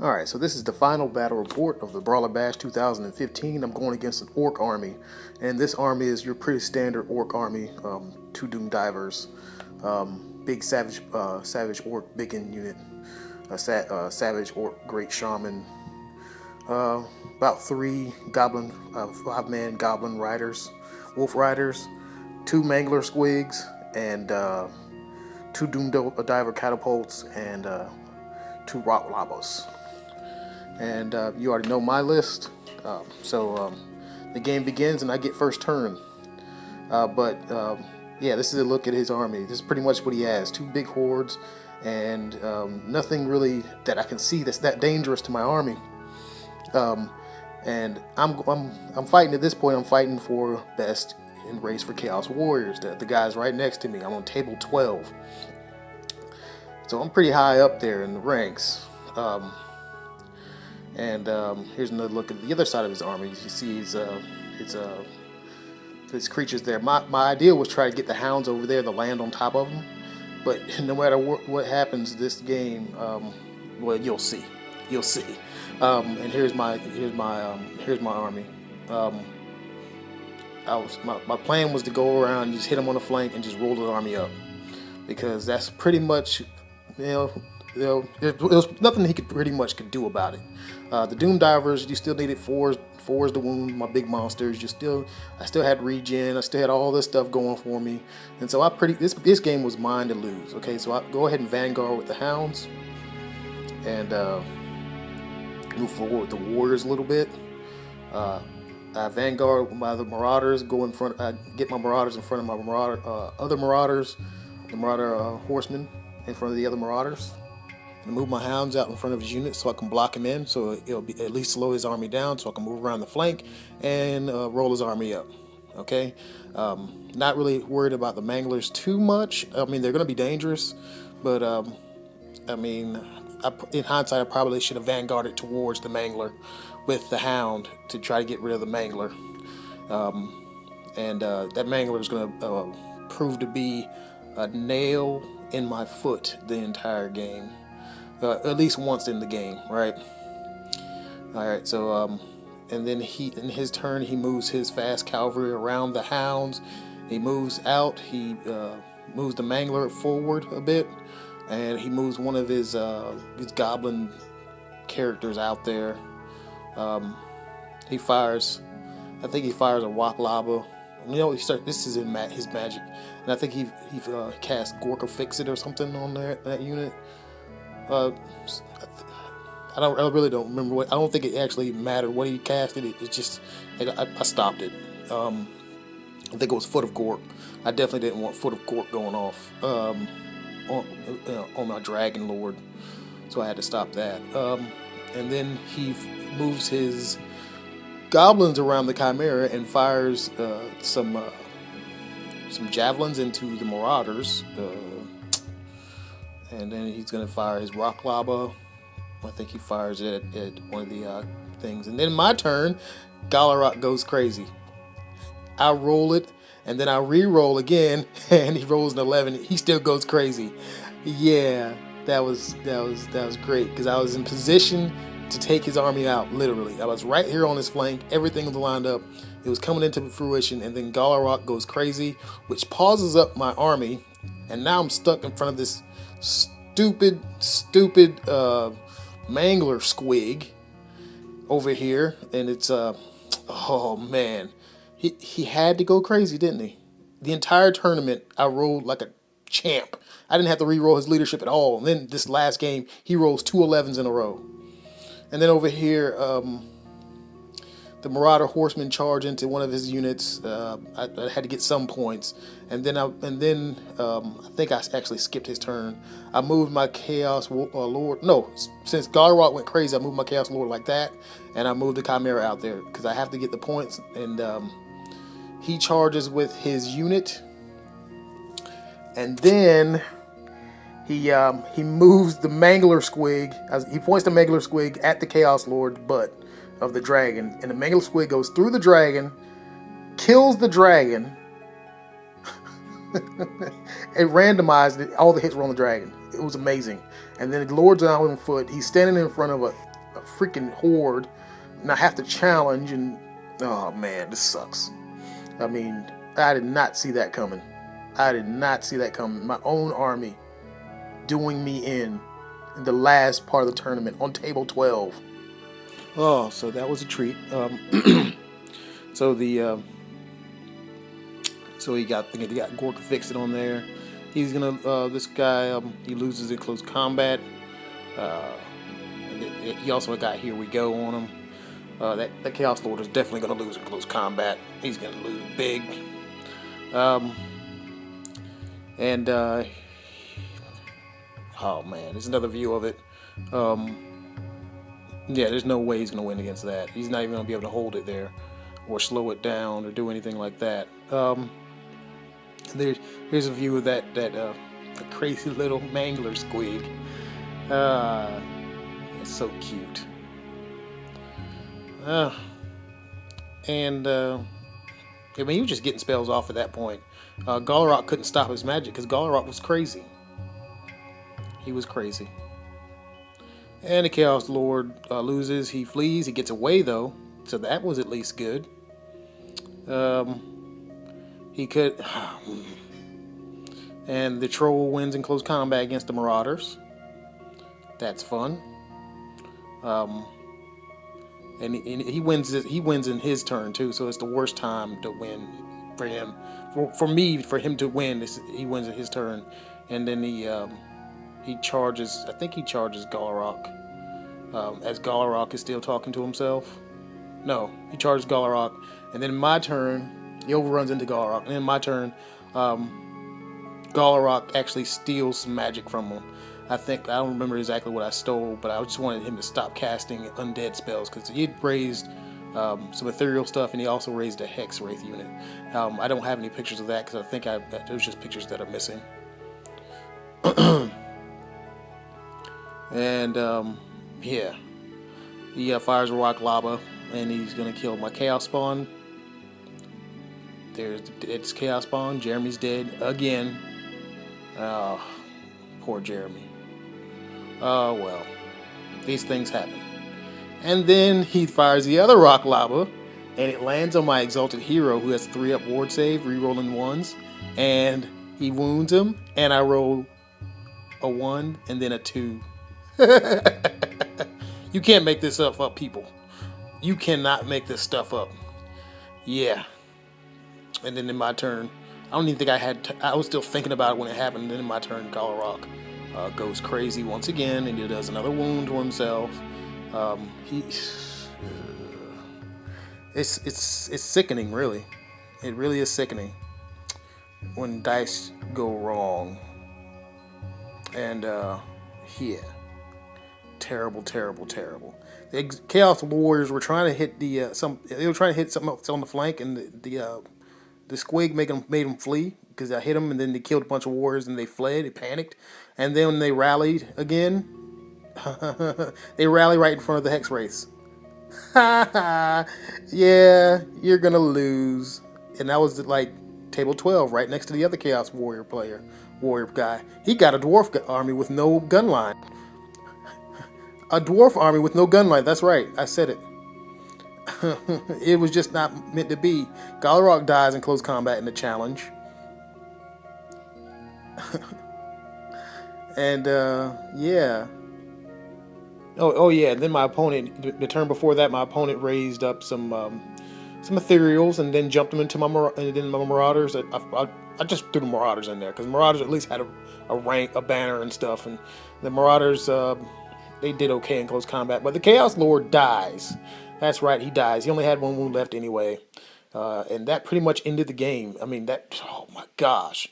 Alright, so this is the final battle report of the Brawler Bash 2015. I'm going against an orc army, and this army is your pretty standard orc army. 2 Doom Divers, big savage orc biggin unit, savage orc great shaman, about 3 goblin, 5-man goblin riders, wolf riders, 2 mangler squigs, and 2 Doom Diver catapults, and 2 rock lobos. And you already know my list, so the game begins and I get first turn. Yeah, this is a look at his army. This is pretty much what he has: 2 big hordes, and nothing really that I can see that's that dangerous to my army. And I'm fighting at this point. I'm fighting for best in race for Chaos Warriors. The guys right next to me. I'm on table 12, so I'm pretty high up there in the ranks. Here's another look at the other side of his army. You see his creatures there. My idea was try to get the hounds over there to land on top of them, but no matter what happens this game, well, you'll see. And here's my army. My plan was to go around and just hit him on the flank and just roll the army up, because that's pretty much, there was nothing he could do about it. The Doom Divers, you still needed fours to wound my big monsters. I still had regen. I still had all this stuff going for me, and so this game was mine to lose. Okay, so I go ahead and vanguard with the hounds, and move forward with the warriors a little bit. I vanguard with my other marauders. Go in front. I get my marauders in front of my other marauders, the marauder horsemen in front of the other marauders. And move my hounds out in front of his unit so I can block him in, so it'll be at least slow his army down, so I can move around the flank and roll his army up. Okay, not really worried about the manglers too much. I mean, they're going to be dangerous, but in hindsight, I probably should have vanguarded towards the mangler with the hound to try to get rid of the mangler. That mangler is going to prove to be a nail in my foot the entire game. At least once in the game, right? Alright, so, and then in his turn, he moves his fast cavalry around the hounds. He moves out, he moves the mangler forward a bit, and he moves one of his goblin characters out there. I think he fires a rock lava. This is his magic, and I think he cast Gorka Fix It or something on that unit. I really don't remember I don't think it actually mattered what he casted. It's just I stopped it. I think it was Foot of Gork. I definitely didn't want Foot of Gork going off on my Dragon Lord, so I had to stop that. And then he moves his goblins around the Chimera and fires some javelins into the marauders. And then he's going to fire his rock lava. I think he fires it at one of the things. And then my turn, Galarok goes crazy. I roll it, and then I re-roll again, and he rolls an 11. He still goes crazy. Yeah, that was great, because I was in position to take his army out, literally. I was right here on his flank. Everything was lined up. It was coming into fruition, and then Galarok goes crazy, which pauses up my army, and now I'm stuck in front of this stupid mangler squig over here, and it's oh man, he had to go crazy, didn't he? The entire tournament I rolled like a champ. I didn't have to re-roll his leadership at all, and then this last game he rolls 2 11s in a row. And then over here, the Marauder Horsemen charge into one of his units. I had to get some points, and then I think I actually skipped his turn. I moved my Chaos Lord. No, since Galarok went crazy, I moved my Chaos Lord like that, and I moved the Chimera out there because I have to get the points. And he charges with his unit, and then he moves the Mangler Squig. He points the Mangler Squig at the Chaos Lord butt of the dragon, and the Mangler Squig goes through the dragon, kills the dragon. It randomized it. All the hits were on the dragon. It was amazing. And then the Lord's on foot. He's standing in front of freaking horde, and I have to challenge, and oh man, this sucks. I mean, I did not see that coming. I did not see that coming. My own army doing me in the last part of the tournament on table 12. Oh, so that was a treat. So the so he got Gorka fixed it on there. He's gonna this guy he loses in close combat. He also got Here We Go on him. That Chaos Lord is definitely gonna lose in close combat. He's gonna lose big. And oh man, there's another view of it. Yeah, there's no way he's gonna win against that. He's not even gonna be able to hold it there, or slow it down, or do anything like that. Here's a view of that crazy little mangler squig. It's so cute. And I mean, he was just getting spells off at that point. Galarok couldn't stop his magic because Galarok was crazy. He was crazy. And the Chaos Lord loses. He flees. He gets away though, so that was at least good. He could, and the Troll wins in close combat against the Marauders. That's fun. And he wins. He wins in his turn too. So it's the worst time to win for him. For him to win, he wins in his turn, and then he charges. I think he charges Galarok. As Galarok is still talking to himself. No, he charges Galarok, and then in my turn, he overruns into Galarok, and in my turn, Galarok actually steals some magic from him. I don't remember exactly what I stole, but I just wanted him to stop casting undead spells because he had raised some ethereal stuff, and he also raised a Hex Wraith unit. I don't have any pictures of that because I think there's just pictures that are missing. And yeah, he fires a rock lava, and he's gonna kill my Chaos Spawn. It's Chaos Spawn. Jeremy's dead again. Oh, poor Jeremy. Oh well, these things happen. And then he fires the other rock lava, and it lands on my Exalted Hero, who has 3-up ward save, re-rolling ones, and he wounds him, and I roll a 1 and then a 2. You can't make this stuff up, people. You cannot make this stuff up. Yeah. And then in my turn, I don't even think I was still thinking about it when it happened. And then in my turn, Galarok goes crazy once again, and he does another wound to himself. It's sickening, really. It really is sickening when dice go wrong. And yeah, terrible. The Chaos Warriors were trying to hit they were trying to hit something else on the flank, and the squig made them flee because I hit them, and then they killed a bunch of warriors, and they fled. They panicked, and then when they rallied again, they rallied right in front of the Hex Wraiths. Yeah, you're gonna lose. And that was like table 12, right next to the other Chaos Warrior guy. He got a dwarf army with no gun line. A dwarf army with no gun line. That's right, I said it. It was just not meant to be. Galarok dies in close combat in the challenge. And yeah. Oh yeah. Then my opponent, the turn before that, my opponent raised up some ethereals and then jumped them into my marauders. I just threw the marauders in there because marauders at least had a rank, a banner and stuff, and the marauders they did okay in close combat. But the Chaos Lord dies. That's right, he dies. He only had 1 wound left anyway, and that pretty much ended the game. I mean, oh my gosh.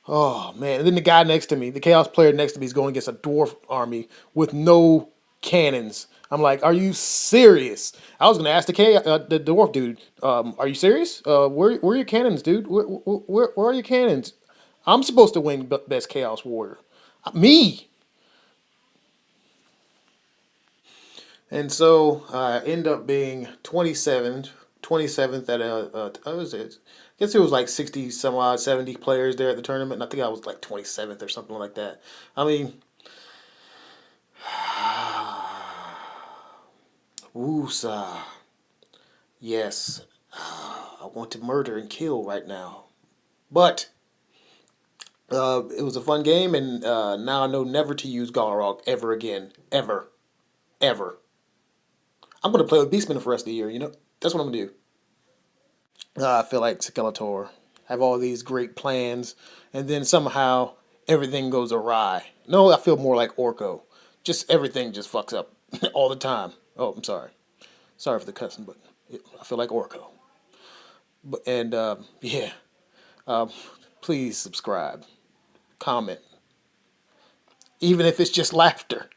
Oh, man. And then the guy next to me, the Chaos player next to me, is going against a dwarf army with no cannons. I'm like, are you serious? I was going to ask the dwarf dude, are you serious? Where are your cannons, dude? Where are your cannons? I'm supposed to win Best Chaos Warrior. Me! And so I end up being 27th at I was it. I guess it was like 60 some odd 70 players there at the tournament, and I think I was like 27th or something like that. I mean, Woosah. Yes, I want to murder and kill right now. But it was a fun game, and now I know never to use Galrog ever again. Ever. Ever. I'm going to play with Beastman for the rest of the year, you know? That's what I'm going to do. I feel like Skeletor. I have all these great plans, and then somehow everything goes awry. No, I feel more like Orko. Just everything just fucks up all the time. Oh, I'm sorry. Sorry for the cussing, but I feel like Orko. But and yeah, um, please subscribe, comment, even if it's just laughter.